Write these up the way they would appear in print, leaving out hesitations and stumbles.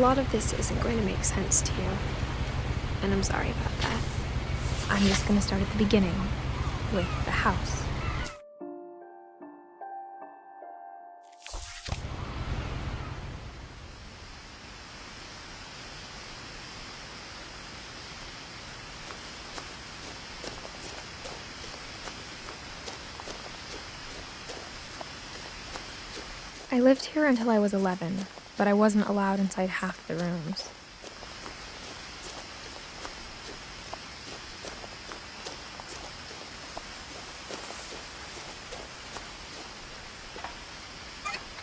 lot of this isn't going to make sense to you, and I'm sorry about that. I'm just going to start at the beginning, with the house. I lived here until I was 11, but I wasn't allowed inside half the rooms.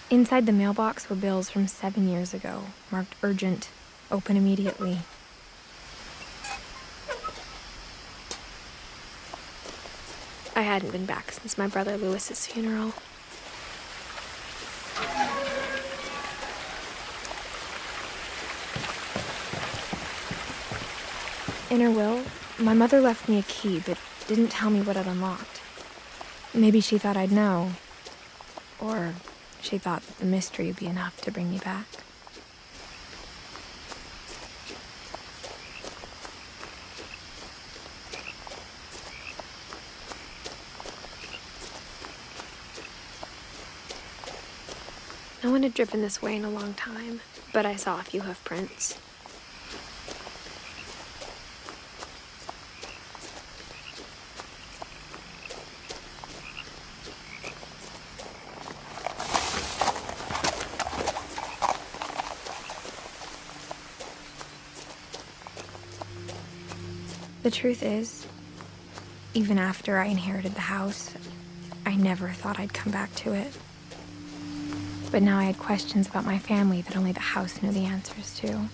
Inside the mailbox were bills from 7 years ago, marked urgent, open immediately. I hadn't been back since my brother Lewis's funeral. In her will, my mother left me a key, but didn't tell me what it unlocked. Maybe she thought I'd know, or she thought that the mystery would be enough to bring me back. No one had driven this way in a long time, but I saw a few hoof prints. The truth is, even after I inherited the house, I never thought I'd come back to it. But now I had questions about my family that only the house knew the answers to.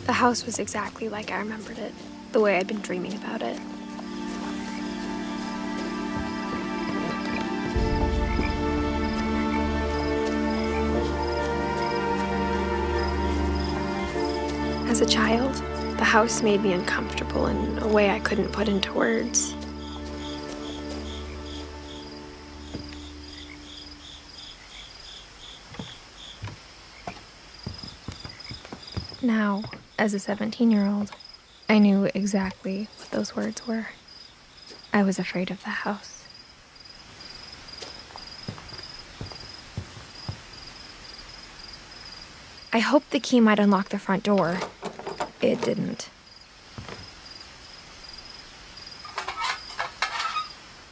The house was exactly like I remembered it, the way I'd been dreaming about it. As a child, the house made me uncomfortable in a way I couldn't put into words. Now, as a 17-year-old, I knew exactly what those words were. I was afraid of the house. I hoped the key might unlock the front door. It didn't.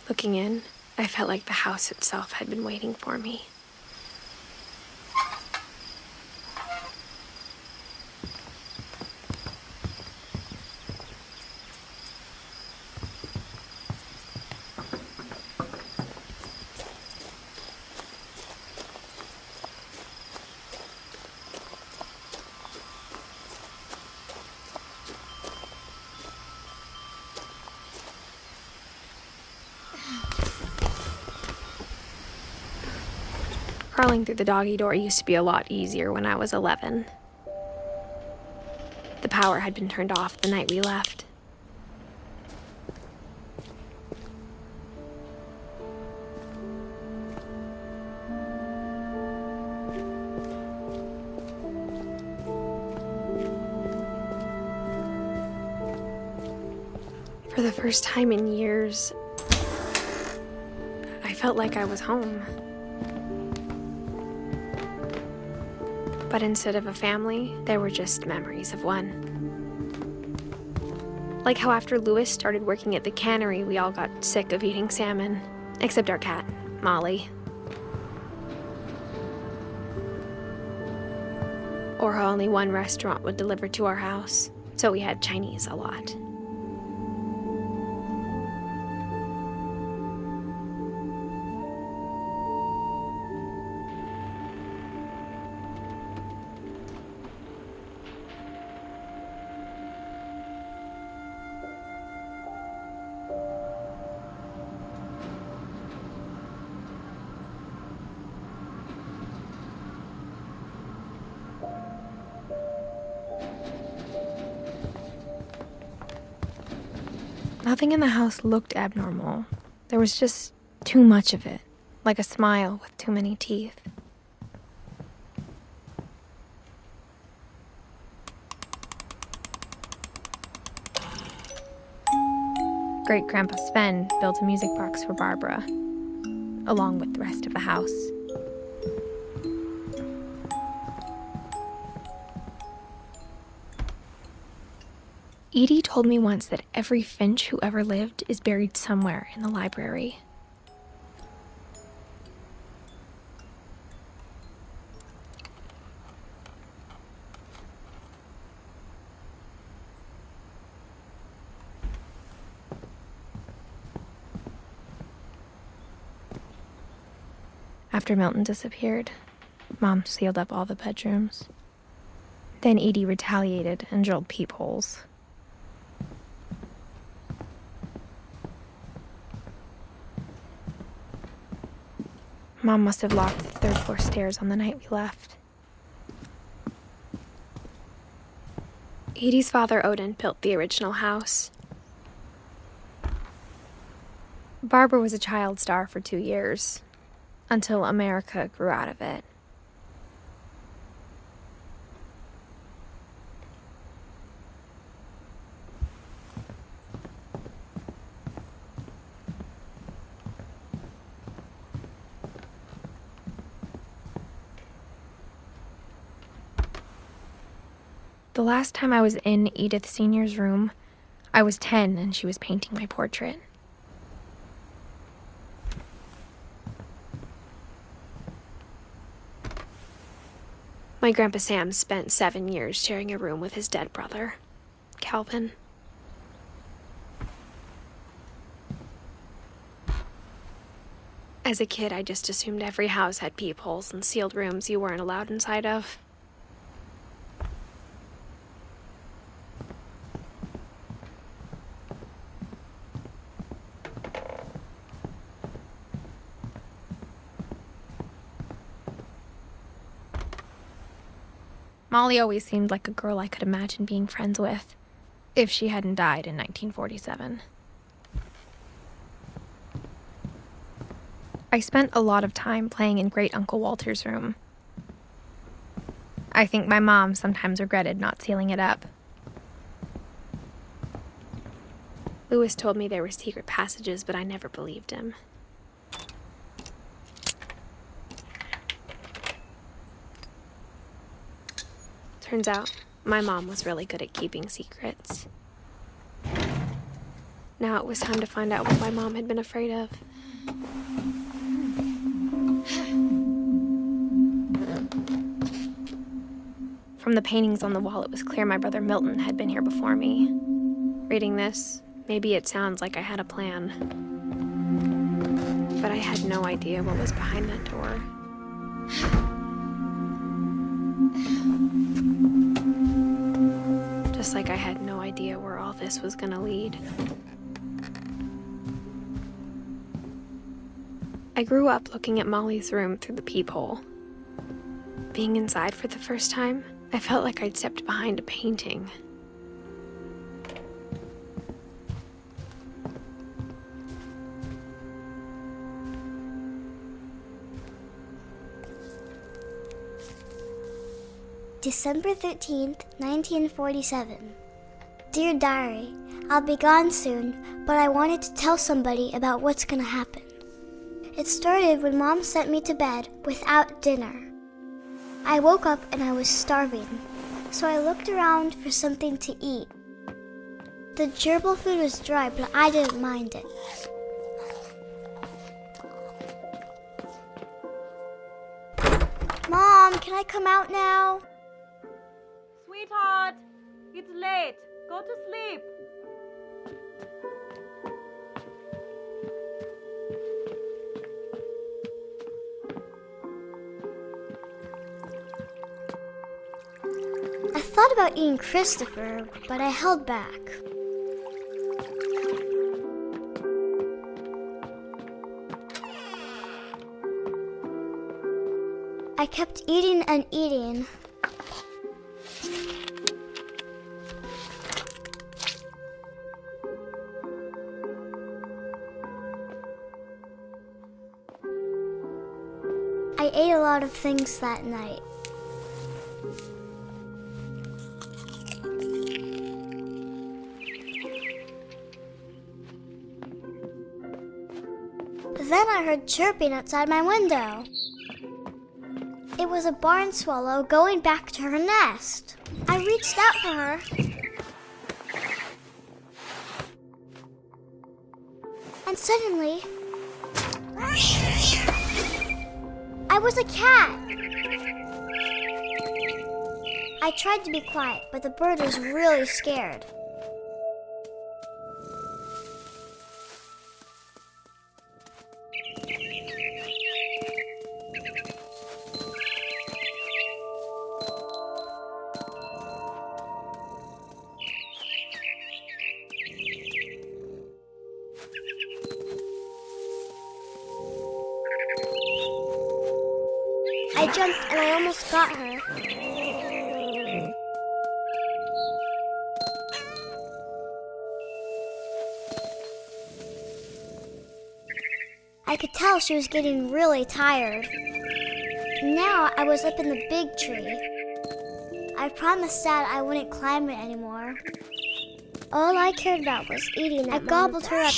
Looking in, I felt like the house itself had been waiting for me. Crawling through the doggy door used to be a lot easier when I was 11. The power had been turned off the night we left. For the first time in years, I felt like I was home. But instead of a family, there were just memories of one. Like how after Lewis started working at the cannery, we all got sick of eating salmon, except our cat, Molly. Or how only one restaurant would deliver to our house, so we had Chinese a lot. Nothing in the house looked abnormal. There was just too much of it, like a smile with too many teeth. Great-Grandpa Sven built a music box for Barbara, along with the rest of the house. Edie told me once that every Finch who ever lived is buried somewhere in the library. After Milton disappeared, Mom sealed up all the bedrooms. Then Edie retaliated and drilled peepholes. Mom must have locked the third-floor stairs on the night we left. Edie's father, Odin, built the original house. Barbara was a child star for 2 years, until America grew out of it. The last time I was in Edith Sr.'s room, I was 10 and she was painting my portrait. My Grandpa Sam spent 7 years sharing a room with his dead brother, Calvin. As a kid, I just assumed every house had peepholes and sealed rooms you weren't allowed inside of. Molly always seemed like a girl I could imagine being friends with, if she hadn't died in 1947. I spent a lot of time playing in Great Uncle Walter's room. I think my mom sometimes regretted not sealing it up. Lewis told me there were secret passages, but I never believed him. Turns out, my mom was really good at keeping secrets. Now it was time to find out what my mom had been afraid of. From the paintings on the wall, it was clear my brother Milton had been here before me. Reading this, maybe it sounds like I had a plan. But I had no idea what was behind that door. Just like I had no idea where all this was gonna lead. I grew up looking at Molly's room through the peephole. Being inside for the first time, I felt like I'd stepped behind a painting. December 13th, 1947. Dear Diary, I'll be gone soon, but I wanted to tell somebody about what's gonna happen. It started when Mom sent me to bed without dinner. I woke up and I was starving, so I looked around for something to eat. The gerbil food was dry, but I didn't mind it. Mom, can I come out now? Sweetheart, it's late. Go to sleep. I thought about eating Christopher, but I held back. I kept eating and eating. I ate a lot of things that night. Then I heard chirping outside my window. It was a barn swallow going back to her nest. I reached out for her. And suddenly, I was a cat. I tried to be quiet, but the bird was really scared. I jumped and I almost got her. I could tell she was getting really tired. Now I was up in the big tree. I promised Dad I wouldn't climb it anymore. All I cared about was eating that. I gobbled her up.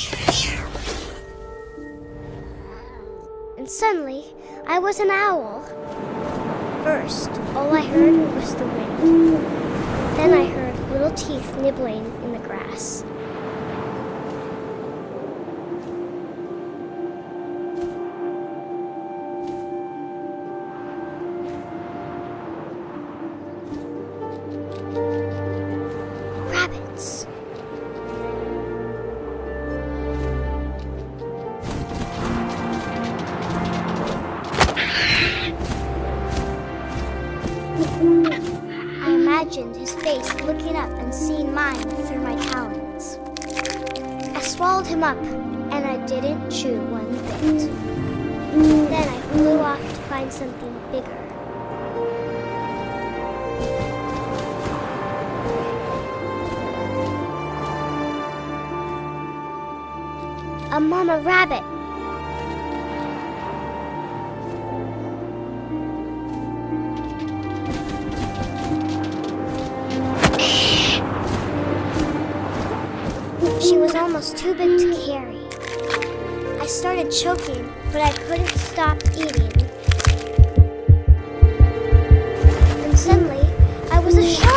And suddenly, I was an owl. First, all I heard was the wind. Then I heard little teeth nibbling in the grass. Rabbits. I imagined his face looking up and seeing mine through my talons. I swallowed him up, and I didn't chew one bit. Then I flew off to find something bigger. A mama rabbit. She was almost too big to carry. I started choking, but I couldn't stop eating. And suddenly, I was a shark!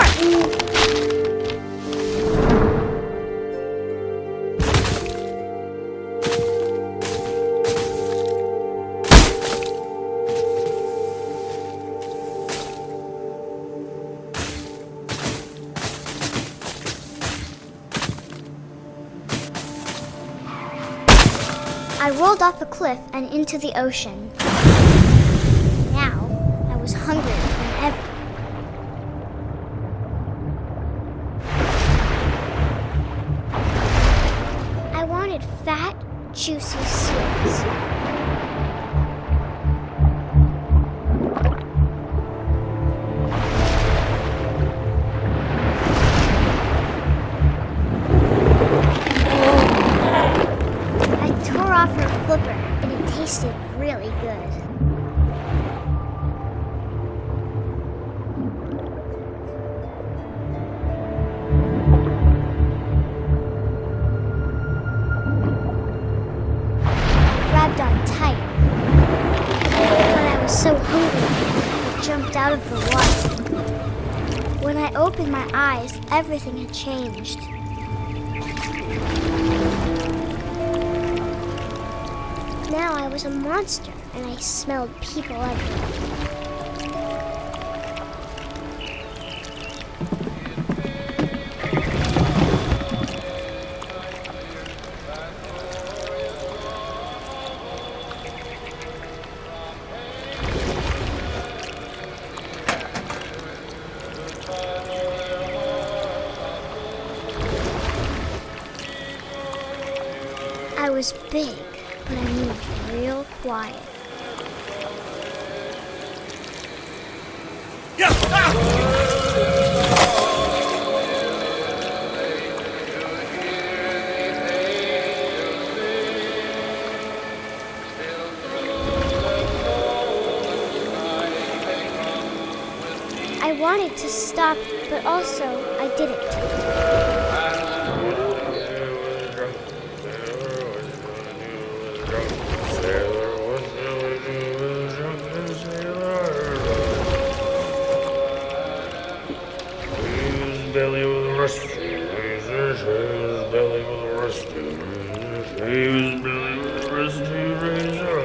I rolled off a cliff and into the ocean. Now, I was hungrier than ever. I wanted fat, juicy seals. Off her flipper, and it tasted really good. I grabbed on tight, but I was so hungry, I jumped out of the water. When I opened my eyes, everything had changed. Now I was a monster, and I smelled people everywhere. I was big, but I moved real quiet. wanted to stop, but also I didn't. Belly was rusty, his belly was rusty, his belly was rusty, razor.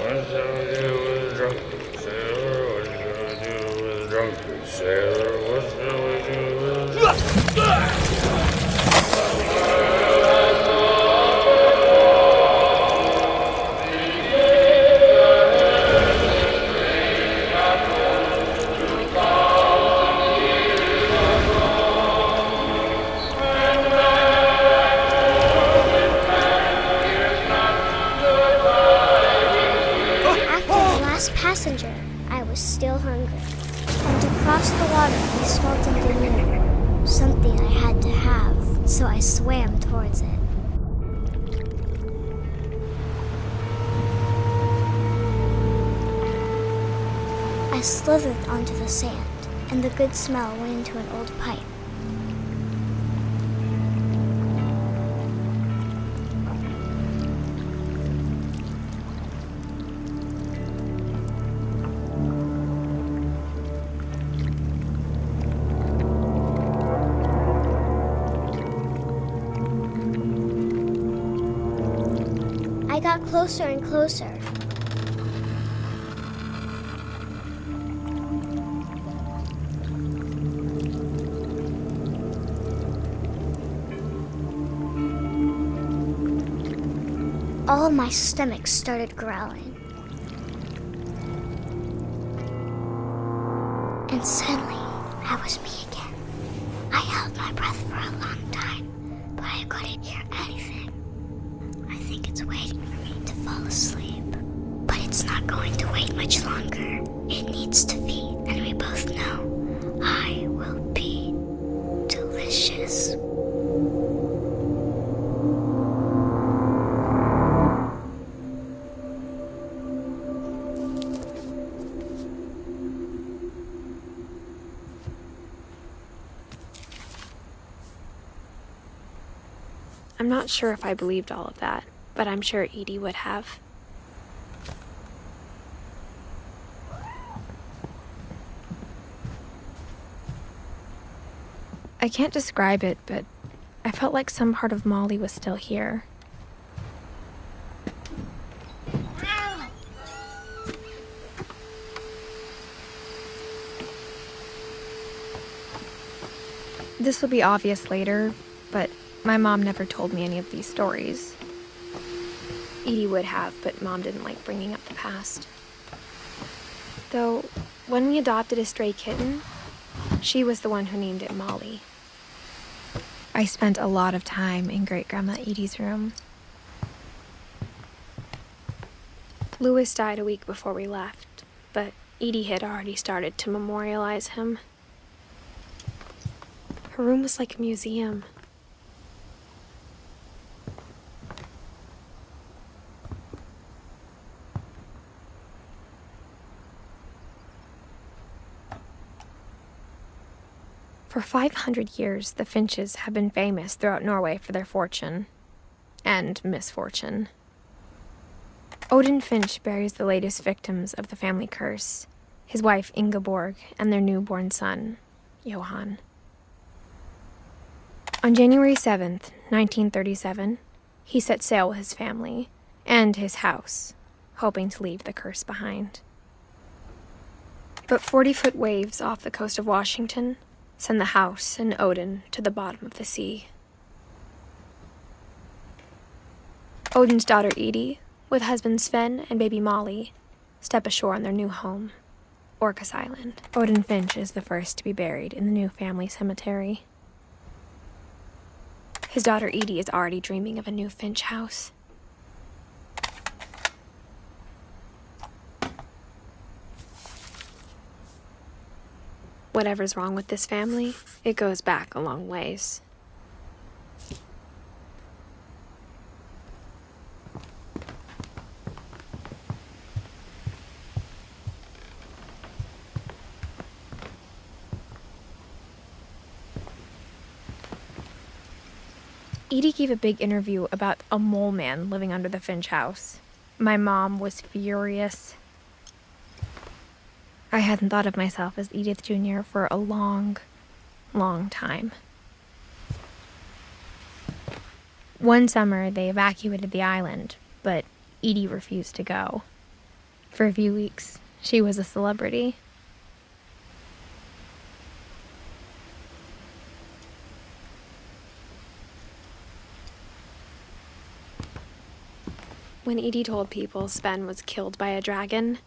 What shall I do with a drunken sailor? What shall I do with a drunken sailor? What shall I do with a drunken Passenger, I was still hungry. And to cross the water, I smelled something new. Something I had to have, so I swam towards it. I slithered onto the sand, and the good smell went into an old pipe. I got closer and closer. All my stomach started growling. And suddenly, I was me again. I held my breath for a long time, but I couldn't hear anything. I think it's waiting for me to fall asleep. But it's not going to wait much longer. It needs to feed, and we both know I will be delicious. I'm not sure if I believed all of that, but I'm sure Edie would have. I can't describe it, but I felt like some part of Molly was still here. This will be obvious later, but my mom never told me any of these stories. Edie would have, but Mom didn't like bringing up the past. Though, when we adopted a stray kitten, she was the one who named it Molly. I spent a lot of time in Great-Grandma Edie's room. Louis died a week before we left, but Edie had already started to memorialize him. Her room was like a museum. For 500 years, the Finches have been famous throughout Norway for their fortune and misfortune. Odin Finch buries the latest victims of the family curse, his wife Ingeborg and their newborn son, Johan. On January 7th, 1937, he set sail with his family and his house, hoping to leave the curse behind. But 40-foot waves off the coast of Washington send the house and Odin to the bottom of the sea. Odin's daughter Edie, with husband Sven and baby Molly, step ashore on their new home, Orcas Island. Odin Finch is the first to be buried in the new family cemetery. His daughter Edie is already dreaming of a new Finch house. Whatever's wrong with this family, it goes back a long ways. Edie gave a big interview about a mole man living under the Finch house. My mom was furious. I hadn't thought of myself as Edith Jr. for a long, long time. One summer, they evacuated the island, but Edie refused to go. For a few weeks, she was a celebrity. When Edie told people Sven was killed by a dragon,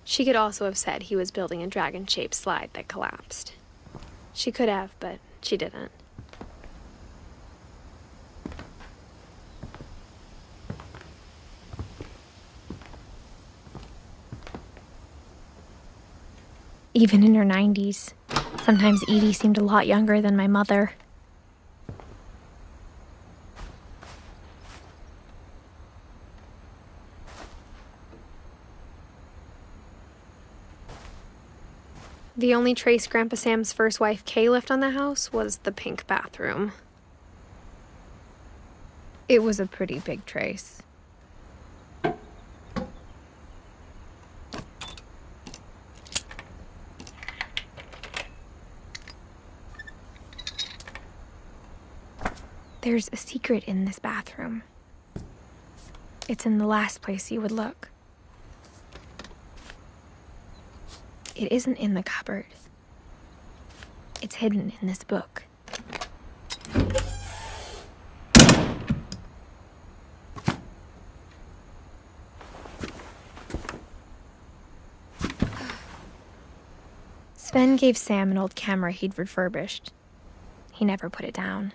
she could also have said he was building a dragon-shaped slide that collapsed. She could have, but she didn't. Even in her 90s, sometimes Edie seemed a lot younger than my mother. The only trace Grandpa Sam's first wife, Kay, left on the house was the pink bathroom. It was a pretty big trace. There's a secret in this bathroom. It's in the last place you would look. It isn't in the cupboard. It's hidden in this book. Sven gave Sam an old camera he'd refurbished. He never put it down.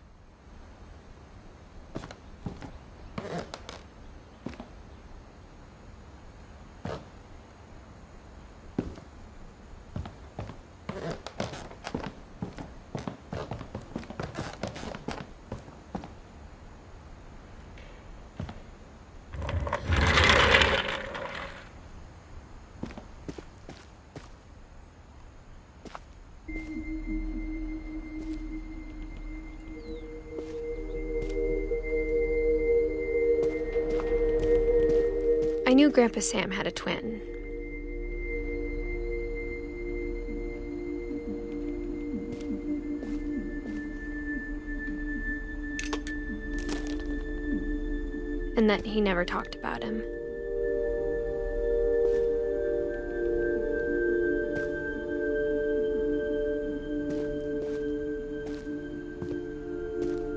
I knew Grandpa Sam had a twin. And that he never talked about him.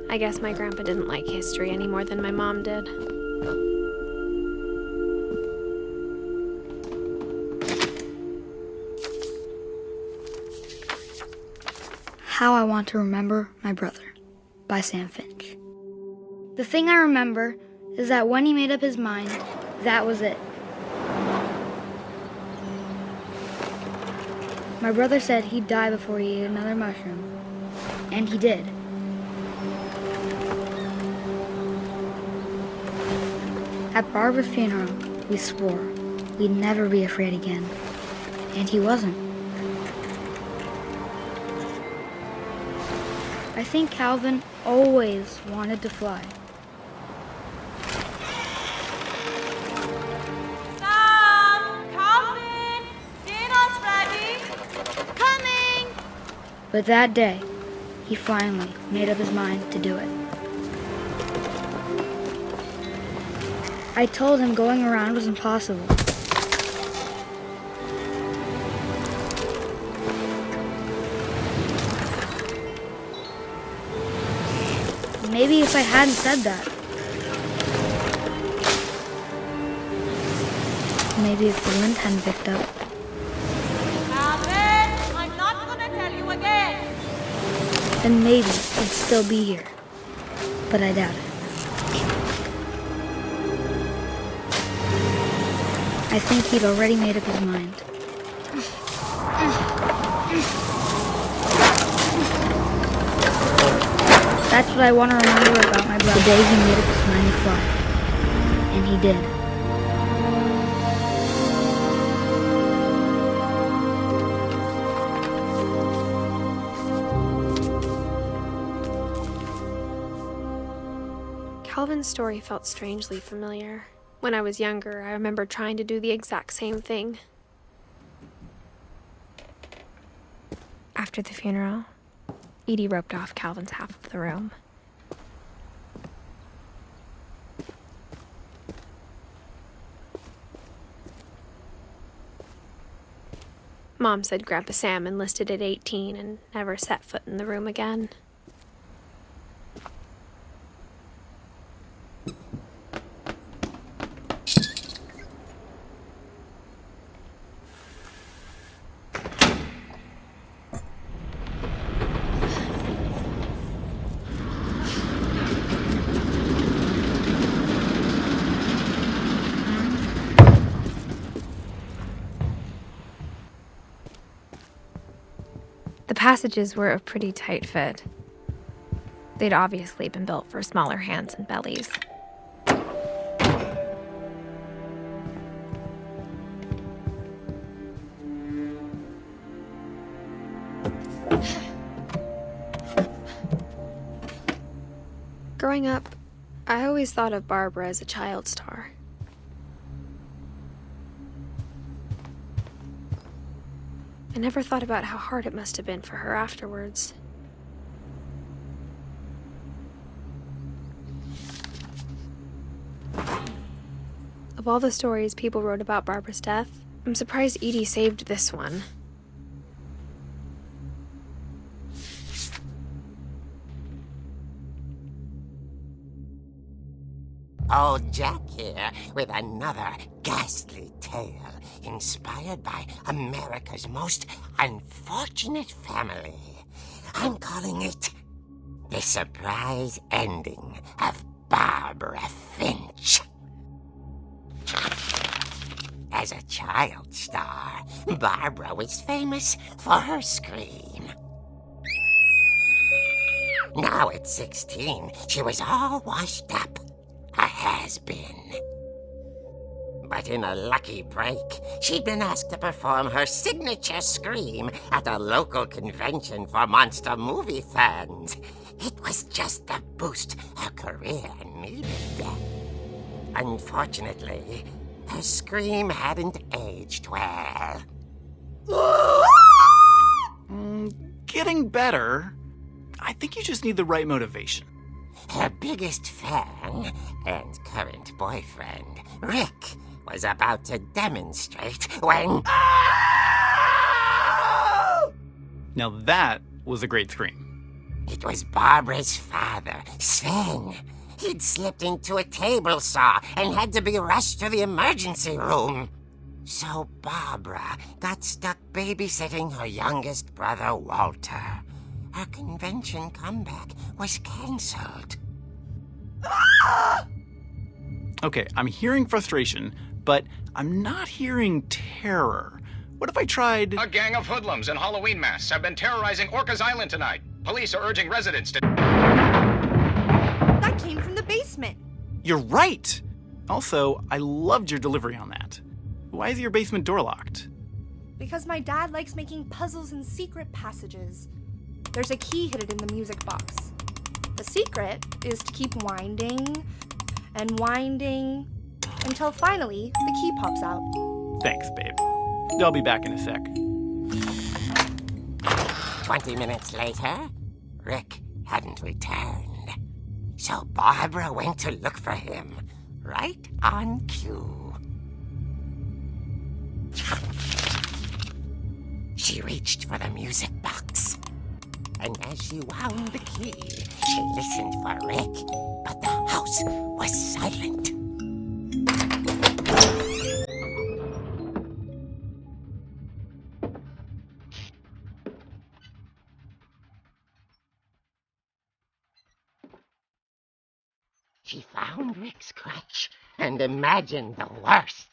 I guess my grandpa didn't like history any more than my mom did. How I Want to Remember My Brother by Sam Finch. The thing I remember is that when he made up his mind, that was it. My brother said he'd die before he ate another mushroom, and he did. At Barbara's funeral, we swore we'd never be afraid again, and he wasn't. I think Calvin always wanted to fly. Sam! Calvin! Dinner's ready! Coming! But that day, he finally made up his mind to do it. I told him going around was impossible. Maybe if I hadn't said that. Maybe if the wind hadn't picked up. Calvin! I'm not gonna tell you again! Then maybe he'd still be here. But I doubt it. I think he'd already made up his mind. That's what I want to remember about my brother. The day he made up his mind to fly. And he did. Calvin's story felt strangely familiar. When I was younger, I remember trying to do the exact same thing. After the funeral, Edie roped off Calvin's half of the room. Mom said Grandpa Sam enlisted at 18 and never set foot in the room again. The passages were a pretty tight fit. They'd obviously been built for smaller hands and bellies. Growing up, I always thought of Barbara as a child star. I never thought about how hard it must have been for her afterwards. Of all the stories people wrote about Barbara's death, I'm surprised Edie saved this one. Old Jack here with another ghastly tale inspired by America's most unfortunate family. I'm calling it The Surprise Ending of Barbara Finch. As a child star, Barbara was famous for her scream. Now at 16, she was all washed up. A has-been. But in a lucky break, she'd been asked to perform her signature scream at a local convention for monster movie fans. It was just the boost her career needed. Unfortunately, her scream hadn't aged well. Getting better. I think you just need the right motivation. Her biggest fan and current boyfriend, Rick, was about to demonstrate when... Now that was a great scream. It was Barbara's father, Sven. He'd slipped into a table saw and had to be rushed to the emergency room. So Barbara got stuck babysitting her youngest brother, Walter. Her convention comeback was cancelled. Okay, I'm hearing frustration, but I'm not hearing terror. What if I tried... A gang of hoodlums in Halloween masks have been terrorizing Orcas Island tonight. Police are urging residents to... That came from the basement. You're right! Also, I loved your delivery on that. Why is your basement door locked? Because my dad likes making puzzles and secret passages. There's a key hidden in the music box. The secret is to keep winding and winding until finally the key pops out. Thanks, babe. I'll be back in a sec. 20 minutes later, Rick hadn't returned. So Barbara went to look for him, right on cue. She reached for the music box. And as she wound the key, she listened for Rick, but the house was silent. She found Rick's crutch and imagined the worst.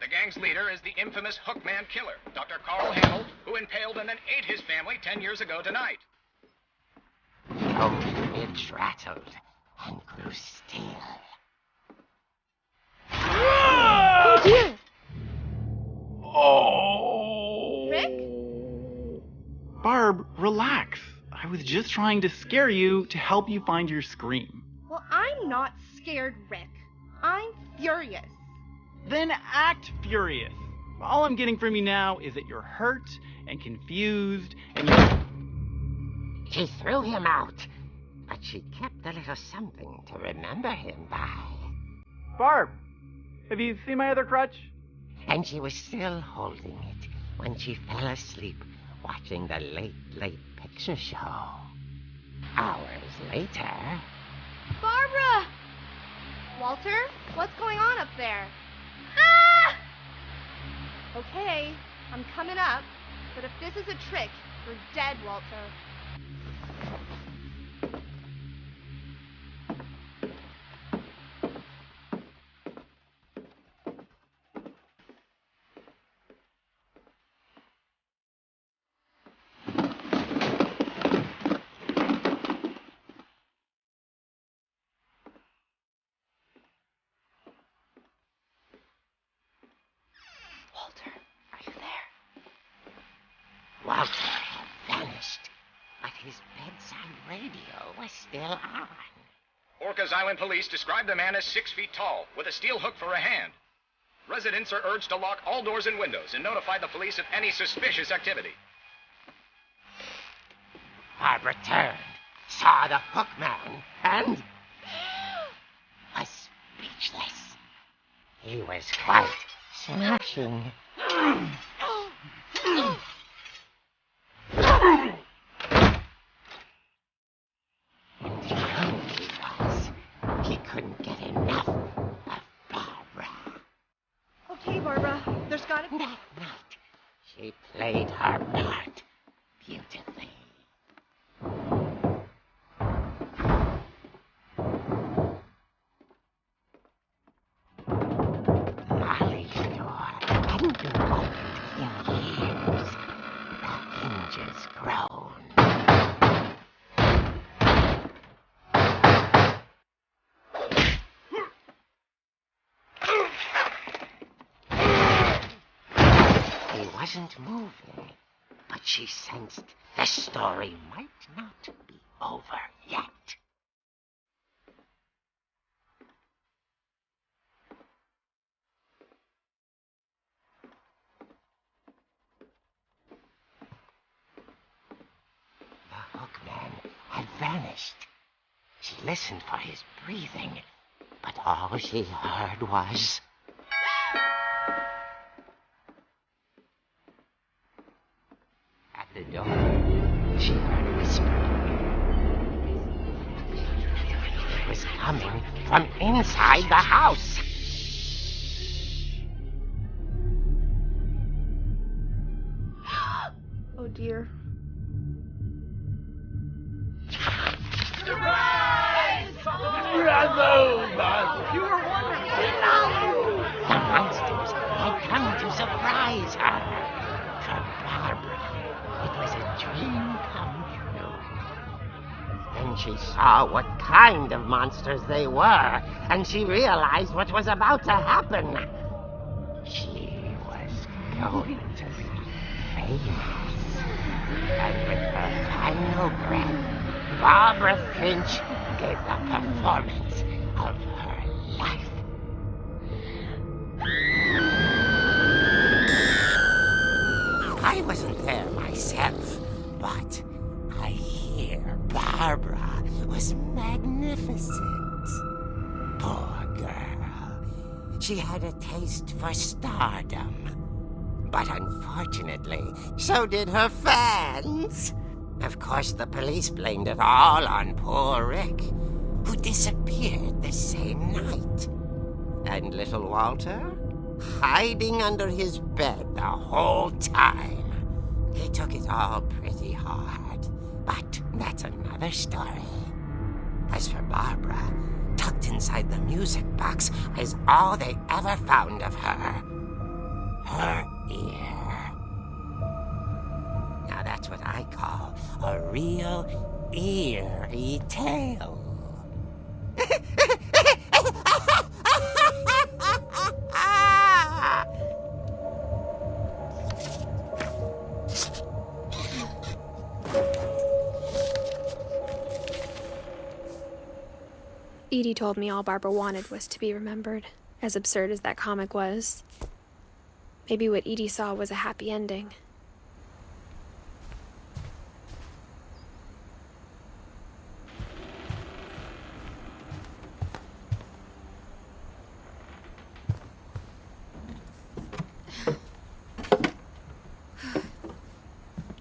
The gang gang's leader is the infamous Hookman killer, Dr. Carl Hamill, who impaled and then ate his family 10 years ago tonight. Both lids rattled and grew still. Oh dear! Oh! Rick? Barb, relax. I was just trying to scare you to help you find your scream. Well, I'm not scared, Rick. I'm furious. Then act furious. All I'm getting from you now is that you're hurt and confused and you... She threw him out, but she kept a little something to remember him by. Barb, have you seen my other crutch? And she was still holding it when she fell asleep watching the late picture show. Hours later... Barbara! Walter, what's going on up there? Ah! Okay, I'm coming up, but if this is a trick, you're dead, Walter. Walter, are you there? Walter had vanished, but his bedside radio was still on. Orcas Island police describe the man as 6 feet tall, with a steel hook for a hand. Residents are urged to lock all doors and windows and notify the police of any suspicious activity. Barbara turned, saw the hook man, and was speechless. He was quite smashing. He couldn't get enough of Barbara. Okay, Barbara, there's gotta be... That night, she played her part beautifully. Molly's door hadn't been opened in years. The hinges groaned. He wasn't moving, but she sensed the story might not be over yet. The hookman had vanished. She listened for his breathing, but all she heard was... At the door, she heard whispering. It was coming from inside the house. Oh dear. The monsters had come to surprise her. For Barbara, it was a dream come true. Then she saw what kind of monsters they were, and she realized what was about to happen. She was going to be famous. And with her final breath, Barbara Finch gave the performance of her life. I wasn't there myself, but I hear Barbara was magnificent. Poor girl. She had a taste for stardom. But unfortunately, so did her fans. Of course, the police blamed it all on poor Rick, who disappeared the same night. And little Walter? Hiding under his bed the whole time. He took it all pretty hard, but that's another story. As for Barbara, tucked inside the music box is all they ever found of her. her ear. Now that's what I call a real eerie tale. Edie told me all Barbara wanted was to be remembered, as absurd as that comic was. Maybe what Edie saw was a happy ending.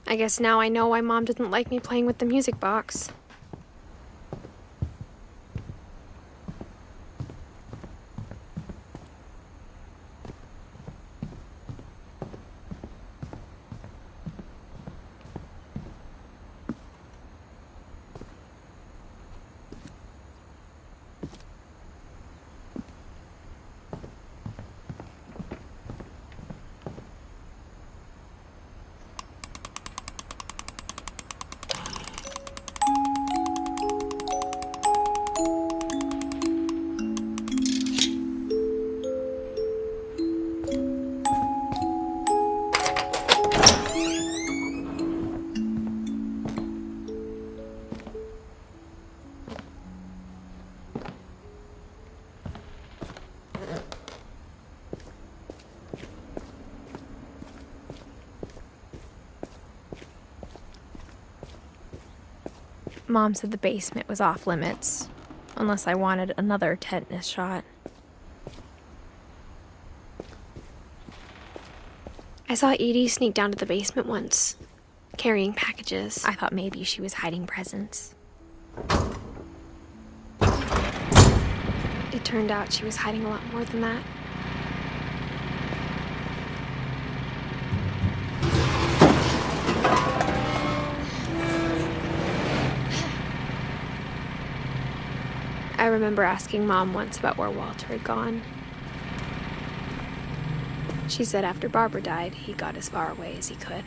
I guess now I know why Mom didn't like me playing with the music box. Mom said the basement was off limits, unless I wanted another tetanus shot. I saw Edie sneak down to the basement once, carrying packages. I thought maybe she was hiding presents. It turned out she was hiding a lot more than that. I remember asking Mom once about where Walter had gone. She said after Barbara died, he got as far away as he could.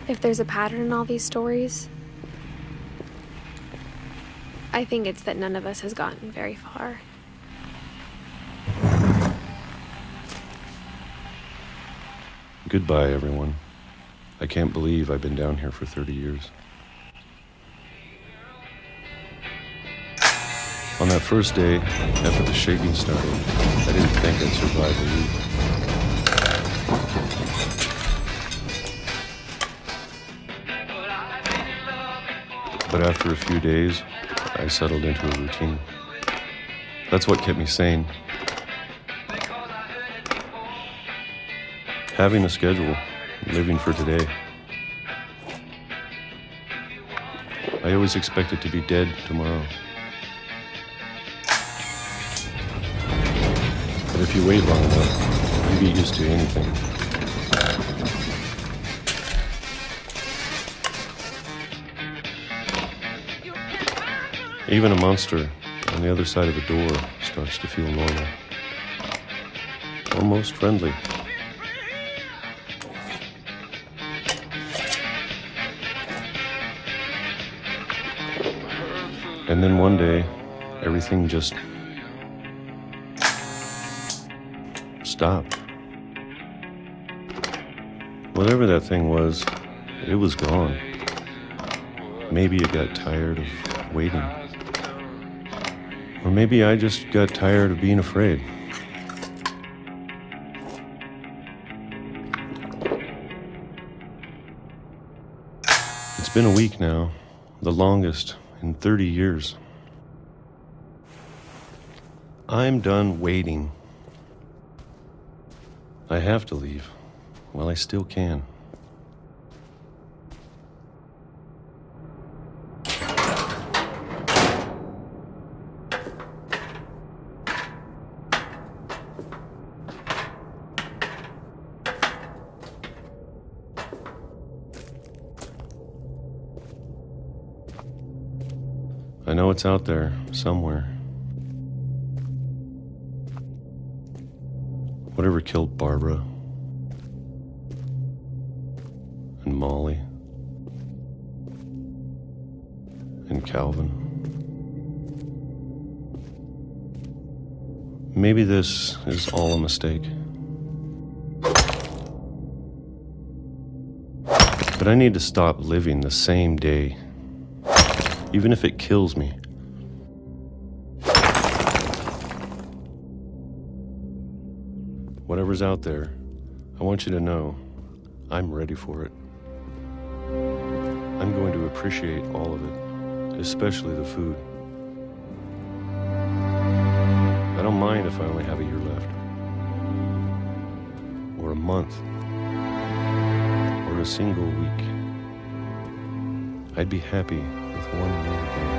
If there's a pattern in all these stories, I think it's that none of us has gotten very far. Goodbye, everyone. I can't believe I've been down here for 30 years. On that first day, after the shaking started, I didn't think I'd survive a week. But after a few days, I settled into a routine. That's what kept me sane. Having a schedule, living for today. I always expected to be dead tomorrow. But if you wait long enough, you get used to anything. Even a monster on the other side of a door starts to feel normal. Almost friendly. And then one day, everything just stopped. Whatever that thing was, it was gone. Maybe it got tired of waiting. Or maybe I just got tired of being afraid. It's been a week now, the longest in 30 years. I'm done waiting. I have to leave while I still can. I know it's out there somewhere. Whatever killed Barbara and Molly and Calvin. Maybe this is all a mistake. But I need to stop living the same day, even if it kills me. Whatever's out there, I want you to know I'm ready for it. I'm going to appreciate all of it, especially the food. I don't mind if I only have a year left, or a month, or a single week. I'd be happy with one more day.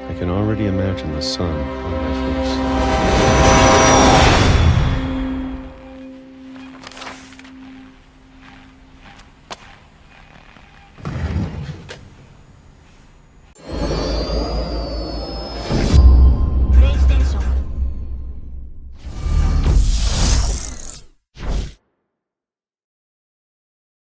I can already imagine the sun on my face.